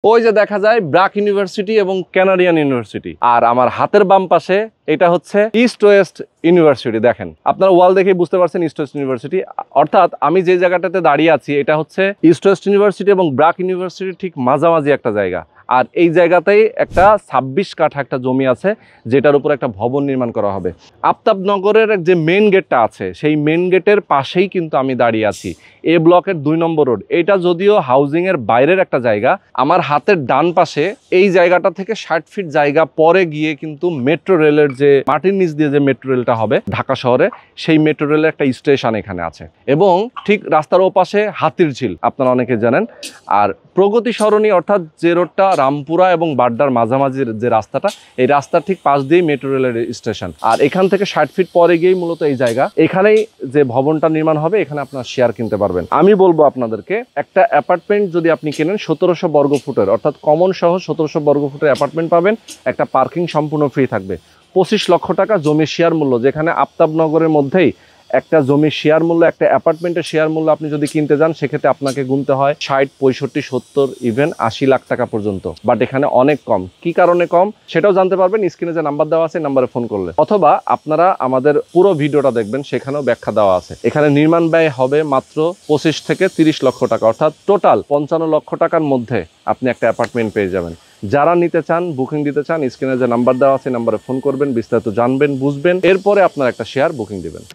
ওই যে দেখা যায় ব্রাক ইউনিভার্সিটি এবং কানাডিয়ান ইউনিভার্সিটি, আর আমার হাতের বাম পাশে এটা হচ্ছে ইস্ট ওয়েস্ট ইউনিভার্সিটি। দেখেন, আপনারা ওয়াল দেখেই বুঝতে পারছেন ইস্ট ওয়েস্ট ইউনিভার্সিটি। অর্থাৎ আমি যে জায়গাটাতে দাঁড়িয়ে আছি এটা হচ্ছে ইস্ট ওয়েস্ট ইউনিভার্সিটি এবং ব্রাক ইউনিভার্সিটি ঠিক মাঝামাঝি একটা জায়গা। আর এই জায়গাতেই একটা 26 কাঠা একটা জমি আছে, যেটার উপর একটা ভবন নির্মাণ করা হবে। আফতাবনগরের যে মেন গেটটা আছে সেই মেন গেটের পাশেই কিন্তু আমি দাঁড়িয়ে আছি, এ ব্লকের 2 নম্বর রোড। এটা যদিও হাউজিংয়ের বাইরের একটা জায়গা। আমার হাতের ডান পাশে এই জায়গাটা থেকে 60 ফিট জায়গা পরে গিয়ে কিন্তু মেট্রো রেলের যে মাটির নিচ দিয়ে যে মেট্রো রেলটা হবে ঢাকা শহরে, সেই মেট্রো রেলের একটা স্টেশন এখানে আছে। এবং ঠিক রাস্তার ওপাশে হাতির ঝিল, আপনারা অনেকে জানেন। আর প্রগতি সরণি অর্থাৎ যে রোডটা রামপুরা এবং বাড্ডার মাঝামাঝির যে রাস্তাটা, এই রাস্তার ঠিক পাশ দিয়েই মেট্রো রেলের স্টেশন। আর এখান থেকে 60 ফিট পরে গিয়েই মূলত এই জায়গা। এখানেই যে ভবনটা নির্মাণ হবে, এখানে আপনার শেয়ার কিনতে পারবেন। আমি বলবো আপনাদেরকে, একটা অ্যাপার্টমেন্ট যদি আপনি কেনেন 1700 বর্গ ফুটের, অর্থাৎ কমন সহ 1700 বর্গ ফুটের অ্যাপার্টমেন্ট পাবেন। একটা পার্কিং সম্পূর্ণ ফ্রি থাকবে। 25 লক্ষ টাকা জমির শেয়ার মূল্য, যেখানে আফতাবনগরের মধ্যেই একটা জমির শেয়ার মূল্য, একটা অ্যাপার্টমেন্টের শেয়ার মূল্য আপনি যদি কিনতে যান, সেক্ষেত্রে আপনাকে গুনতে হয় 60, 65, 70, ইভেন 80 লাখ টাকা পর্যন্ত। বাট এখানে অনেক কম। কি কারণে কম সেটাও জানতে পারবেন স্ক্রিনে যে নাম্বার দেওয়া আছে, নাম্বারে ফোন করলে, অথবা আপনারা আমাদের পুরো ভিডিওটা দেখবেন, সেখানেও ব্যাখ্যা দেওয়া আছে। এখানে নির্মাণ ব্যয় হবে মাত্র 25 থেকে 30 লক্ষ টাকা, অর্থাৎ টোটাল 55 লক্ষ টাকার মধ্যে আপনি একটা অ্যাপার্টমেন্ট পেয়ে যাবেন। যারা নিতে চান, বুকিং দিতে চান, স্ক্রিনে যে নাম্বার দেওয়া আছে নাম্বারে ফোন করবেন, বিস্তারিত জানবেন, বুঝবেন, এরপরে আপনার একটা শেয়ার বুকিং দিবেন।